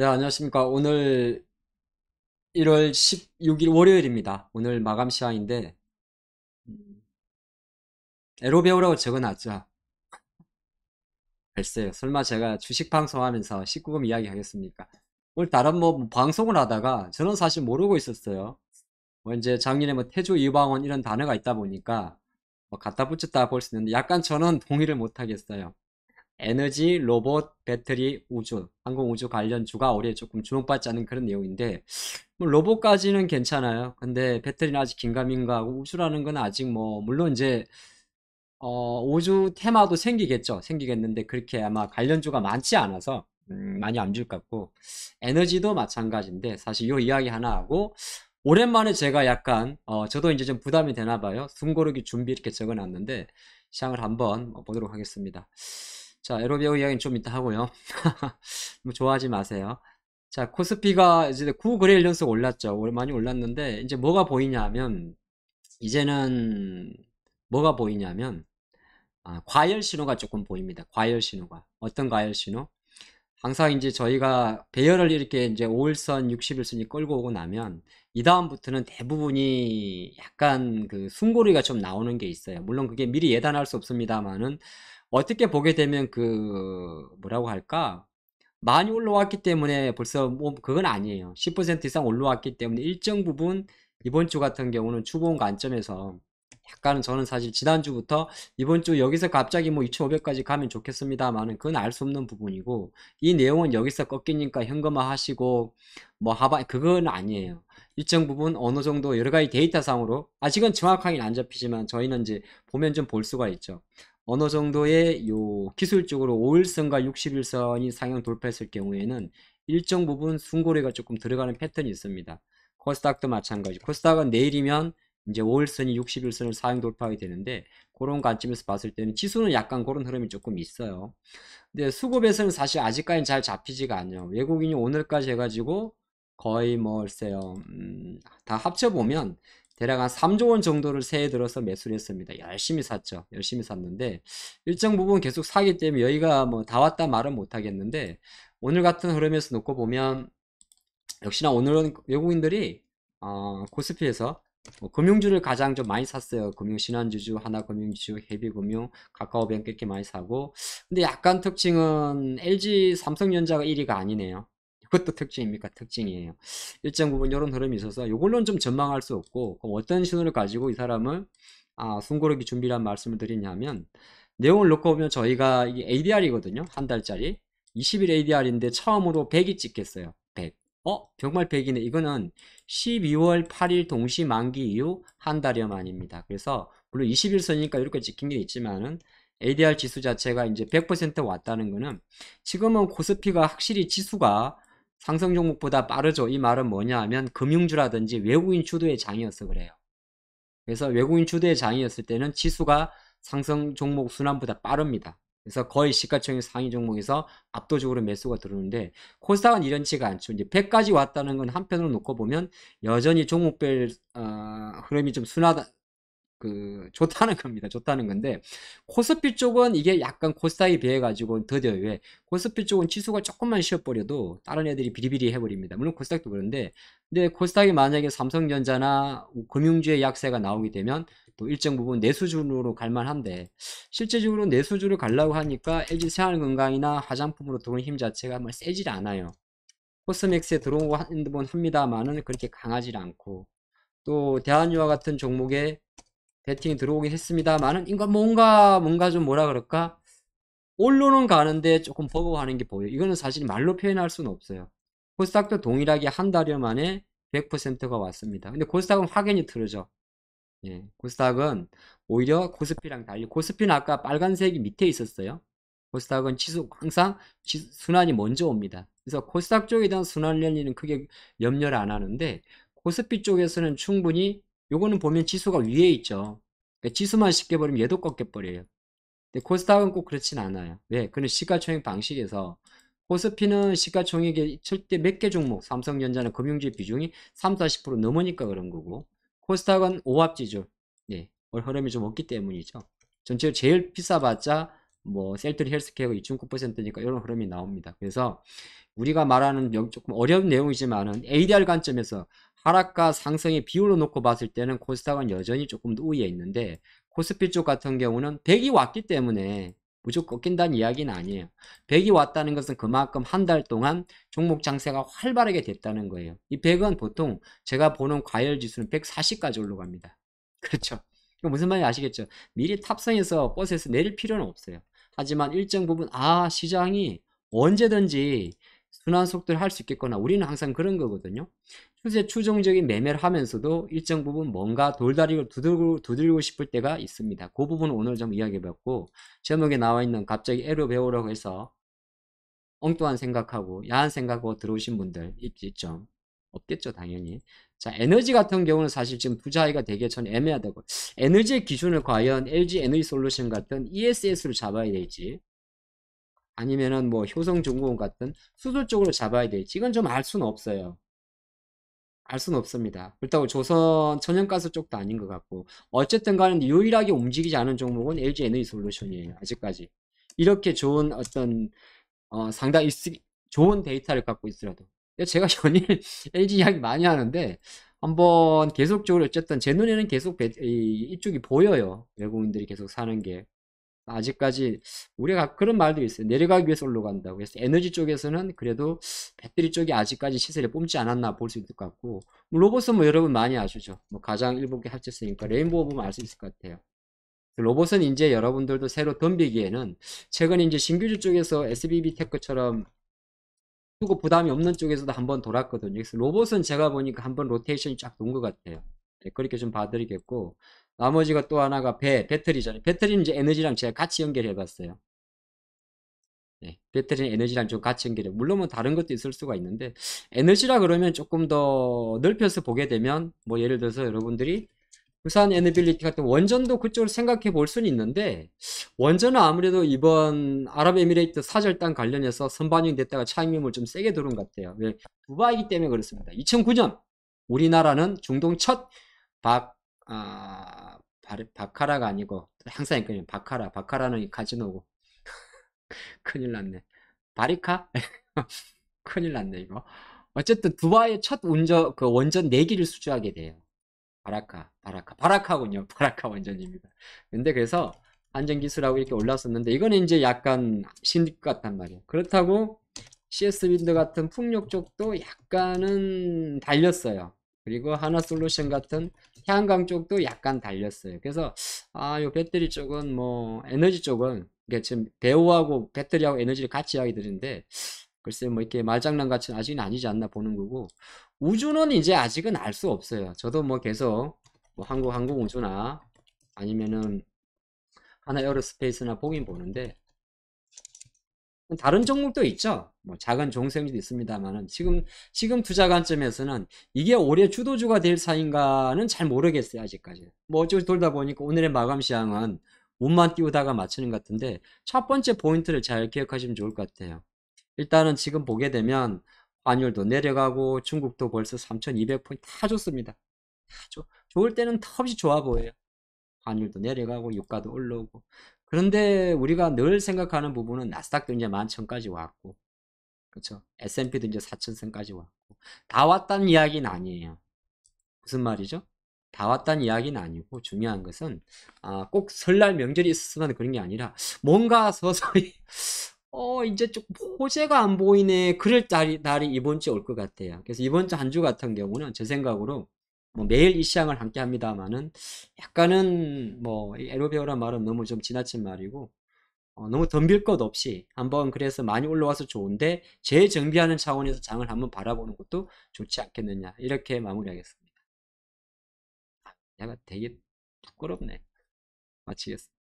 네, 안녕하십니까. 오늘 1월 16일 월요일입니다. 오늘 마감 시간인데, 음, 에로 배우라고 적어놨죠. 글쎄요. 설마 제가 주식 방송하면서 19금 이야기 하겠습니까? 오늘 다른 뭐 방송을 하다가 저는 사실 모르고 있었어요. 뭐 이제 작년에 뭐 태조 유방원 이런 단어가 있다 보니까 뭐 갖다 붙였다 볼 수 있는데 약간 저는 동의를 못 하겠어요. 에너지, 로봇, 배터리, 우주, 항공우주 관련주가 올해 조금 주목받지 않은 그런 내용인데, 뭐 로봇까지는 괜찮아요. 근데 배터리는 아직 긴가민가하고 우주라는 건 아직 뭐, 물론 이제, 우주 테마도 생기겠는데, 그렇게 아마 관련주가 많지 않아서, 많이 안 줄 것 같고, 에너지도 마찬가지인데, 사실 요 이야기 하나 하고, 오랜만에 제가 약간, 저도 이제 좀 부담이 되나 봐요. 숨고르기 준비 이렇게 적어 놨는데, 시향을 한번 보도록 하겠습니다. 자, 에로비오 이야기는 좀 이따 하고요. 뭐 좋아하지 마세요. 자, 코스피가 이제 9거래일 연속 올랐죠. 많이 올랐는데, 이제 뭐가 보이냐면, 이제는 뭐가 보이냐면, 과열 신호가 조금 보입니다. 과열 신호가. 어떤 과열 신호? 항상 이제 저희가 배열을 이렇게 이제 5일선, 60일선이 끌고 오고 나면, 이 다음부터는 대부분이 약간 그 숨고리가 좀 나오는 게 있어요. 물론 그게 미리 예단할 수 없습니다만은, 어떻게 보게 되면 뭐라고 할까? 많이 올라왔기 때문에 벌써 뭐 그건 아니에요. 10% 이상 올라왔기 때문에 일정 부분 이번 주 같은 경우는 추보온 관점에서 약간은 저는 사실 지난주부터 이번 주 여기서 갑자기 뭐 2,500까지 가면 좋겠습니다만은 그건 알 수 없는 부분이고 이 내용은 여기서 꺾이니까 현금화 하시고 뭐 하바 그건 아니에요. 일정 부분 어느 정도 여러 가지 데이터상으로 아직은 정확하게는 안 잡히지만 저희는 이제 보면 좀 볼 수가 있죠. 어느 정도의 요 기술적으로 5일선과 60일선이 상향 돌파했을 경우에는 일정 부분 순고리가 조금 들어가는 패턴이 있습니다. 코스닥도 마찬가지. 코스닥은 내일이면 이제 5일선이 60일선을 상향 돌파하게 되는데 그런 관점에서 봤을 때는 지수는 약간 그런 흐름이 조금 있어요. 근데 수급에서는 사실 아직까지는 잘 잡히지가 않아요. 외국인이 오늘까지 해가지고 거의 뭐 글쎄요, 다 합쳐보면 대략 한 3조 원 정도를 새해 들어서 매수를 했습니다. 열심히 샀죠. 열심히 샀는데 일정 부분 계속 사기 때문에 여기가 뭐 다 왔다 말은 못 하겠는데 오늘 같은 흐름에서 놓고 보면 역시나 오늘은 외국인들이 코스피에서 뭐 금융주를 가장 좀 많이 샀어요. 금융신한주주, 하나금융주, 헤비금융, 카카오뱅크 이렇게 많이 사고 근데 약간 특징은 LG 삼성전자가 1위가 아니네요. 이것도 특징입니까? 특징이에요. 일정 부분 이런 흐름이 있어서 이걸로는 좀 전망할 수 없고 그럼 어떤 신호를 가지고 이 사람을 숨고르기 준비란 말씀을 드리냐면 내용을 놓고 보면 저희가 이게 ADR이거든요. 한 달짜리 20일 ADR인데 처음으로 100이 찍혔어요. 100. 정말 100이네. 이거는 12월 8일 동시 만기 이후 한 달여 만입니다. 그래서 물론 21선이니까 이렇게 찍힌 게 있지만은 ADR 지수 자체가 이제 100% 왔다는 거는 지금은 코스피가 확실히 지수가 상승 종목보다 빠르죠. 이 말은 뭐냐 하면 금융주라든지 외국인 주도의 장이어서 그래요. 그래서 외국인 주도의 장이었을 때는 지수가 상승 종목 순환보다 빠릅니다. 그래서 거의 시가총액 상위 종목에서 압도적으로 매수가 들어오는데 코스닥은 이런치가 않죠. 이제 100까지 왔다는 건 한편으로 놓고 보면 여전히 종목별 흐름이 좀 순하다 좋다는 겁니다. 좋다는 건데, 코스피 쪽은 이게 약간 코스닥에 비해가지고 더뎌요. 왜? 코스피 쪽은 지수가 조금만 쉬어버려도 다른 애들이 비리비리 해버립니다. 물론 코스닥도 그런데, 근데 코스닥이 만약에 삼성전자나 금융주의 약세가 나오게 되면 또 일정 부분 내수준으로 갈만한데, 실제적으로 내수주를 가려고 하니까 LG 생활건강이나 화장품으로 들어오는 힘 자체가 뭐 세질 않아요. 코스맥스에 들어오고 한번 합니다만은 그렇게 강하지 않고, 또 대한유와 같은 종목에 배팅이 들어오긴 했습니다만은 이건 뭔가 좀 뭐라 그럴까 올로는 가는데 조금 버거워하는 게 보여요. 이거는 사실 말로 표현할 수는 없어요. 코스닥도 동일하게 한 달여 만에 100%가 왔습니다. 근데 코스닥은 확연히 틀어져. 예, 코스닥은 오히려 코스피랑 달리 코스피는 아까 빨간색이 밑에 있었어요. 코스닥은 지수 항상 순환이 먼저 옵니다. 그래서 코스닥 쪽에 대한 순환 원리는 크게 염려를 안 하는데 코스피 쪽에서는 충분히 요거는 보면 지수가 위에 있죠. 그러니까 지수만 쉽게 버리면 얘도 꺾여버려요. 근데 코스닥은 꼭 그렇진 않아요. 왜? 그는 시가총액 방식에서 코스피는 시가총액의 절대 몇 개 종목, 삼성전자는 금융주 비중이 3, 40% 넘으니까 그런 거고 코스닥은 오합지졸, 네, 흐름이 좀 없기 때문이죠. 전체로 제일 비싸봤자 뭐 셀트리 헬스케어가 2.9%니까 이런 흐름이 나옵니다. 그래서 우리가 말하는 조금 어려운 내용이지만은 ADR 관점에서 하락과 상승의 비율로 놓고 봤을 때는 코스닥은 여전히 조금 더 우위에 있는데, 코스피 쪽 같은 경우는 100이 왔기 때문에 무조건 꺾인다는 이야기는 아니에요. 100이 왔다는 것은 그만큼 한 달 동안 종목 장세가 활발하게 됐다는 거예요. 이 100은 보통 제가 보는 과열 지수는 140까지 올라갑니다. 그렇죠. 무슨 말인지 아시겠죠? 미리 탑승해서 버스에서 내릴 필요는 없어요. 하지만 일정 부분 시장이 언제든지 순환 속도를 할 수 있겠거나, 우리는 항상 그런 거거든요. 추세 추종적인 매매를 하면서도 일정 부분 뭔가 돌다리를 두들고 싶을 때가 있습니다. 그 부분은 오늘 좀 이야기해봤고, 제목에 나와 있는 갑자기 애로 배우라고 해서 엉뚱한 생각하고 야한 생각하고 들어오신 분들 있죠? 없겠죠, 당연히. 자, 에너지 같은 경우는 사실 지금 투자하기가 되게 전 애매하다고. 에너지의 기준을 과연 LG 에너지 솔루션 같은 ESS로 잡아야 될지, 아니면은 뭐 효성중공업 같은 수소 쪽으로 잡아야 될지, 이건 좀 알 수는 없어요. 알 수는 없습니다. 그렇다고 조선 천연가스 쪽도 아닌 것 같고, 어쨌든 간에 유일하게 움직이지 않은 종목은 LG 에너지 솔루션이에요, 아직까지. 이렇게 좋은 어떤 상당히 좋은 데이터를 갖고 있더라도. 제가 연일 LG 이야기 많이 하는데, 한번 계속적으로 어쨌든 제 눈에는 계속 이쪽이 보여요. 외국인들이 계속 사는 게. 아직까지 우리가 그런 말도 있어요. 내려가기 위해서 올라간다고. 그래서 에너지 쪽에서는 그래도 배터리 쪽이 아직까지 시세를 뿜지 않았나 볼 수 있을 것 같고, 뭐 로봇은 뭐 여러분 많이 아시죠? 뭐 가장 일본계 합쳤으니까 레인보우 보면 알 수 있을 것 같아요. 로봇은 이제 여러분들도 새로 덤비기에는, 최근 이제 신규주 쪽에서 SBB 테크처럼 수고 부담이 없는 쪽에서도 한번 돌았거든요. 그래서 로봇은 제가 보니까 한번 로테이션이 쫙 돈 것 같아요. 네, 그렇게 좀 봐드리겠고, 나머지가 또 하나가 배터리잖아요. 배터리는 이제 에너지랑 제가 같이 연결해 봤어요. 네, 배터리는 에너지랑 좀 같이 연결해. 물론 뭐 다른 것도 있을 수가 있는데, 에너지라 그러면 조금 더 넓혀서 보게 되면, 뭐 예를 들어서 여러분들이 부산 에너빌리티 같은 원전도 그쪽으로 생각해 볼 수는 있는데, 원전은 아무래도 이번 아랍에미레이트 사절단 관련해서 선반영이 됐다가 차익률을 좀 세게 들어온 것 같아요. 왜? 두바이기 때문에 그렇습니다. 2009년 우리나라는 중동 첫 박, 바카라가 아니고, 항상 헷갈려요. 바카라는 카지노고. 큰일 났네. 바리카? 큰일 났네, 이거. 어쨌든 두바이의 첫 원전 4기를 수주하게 돼요. 바라카군요. 바라카 원전입니다. 근데 그래서 안전기술하고 이렇게 올랐었는데, 이거는 이제 약간 신입 같단 말이에요. 그렇다고 CS 윈드 같은 풍력 쪽도 약간은 달렸어요. 그리고 하나솔루션 같은 태양광 쪽도 약간 달렸어요. 그래서 요 배터리 쪽은 뭐 에너지 쪽은 이게 지금 배우하고 배터리하고 에너지를 같이 이야기 드리는데, 글쎄 뭐 이렇게 말장난 같이 아직은 아니지 않나 보는 거고, 우주는 이제 아직은 알 수 없어요. 저도 뭐 계속 뭐 한국항공우주나 아니면은 하나에어로스페이스나 보긴 보는데, 다른 종목도 있죠. 뭐 작은 종생도 있습니다만은, 지금 투자 관점에서는 이게 올해 주도주가 될 사인가는 잘 모르겠어요, 아직까지. 뭐 어쩌고 돌다 보니까 오늘의 마감 시황은 운만 띄우다가 맞추는 것 같은데, 첫 번째 포인트를 잘 기억하시면 좋을 것 같아요. 일단은 지금 보게 되면 환율도 내려가고 중국도 벌써 3,200포인트 다 좋습니다. 좋을 때는 턱없이 좋아 보여요. 환율도 내려가고 유가도 올라오고. 그런데 우리가 늘 생각하는 부분은 나스닥도 이제 11,000까지 왔고, 그렇죠? S&P도 이제 4,000선까지 왔고, 다 왔다는 이야기는 아니에요. 무슨 말이죠? 다 왔다는 이야기는 아니고, 중요한 것은 꼭 설날 명절이 있었으면 그런 게 아니라, 뭔가 서서히 이제 좀 호재가 안 보이네. 그럴 날이 이번 주에 올 것 같아요. 그래서 이번 주 한 주 같은 경우는 제 생각으로 뭐 매일 이 시장을 함께 합니다만은, 약간은 뭐 에로베어란 말은 너무 좀 지나친 말이고, 너무 덤빌 것 없이 한번, 그래서 많이 올라와서 좋은데 재정비하는 차원에서 장을 한번 바라보는 것도 좋지 않겠느냐, 이렇게 마무리하겠습니다. 내가 되게 부끄럽네. 마치겠습니다.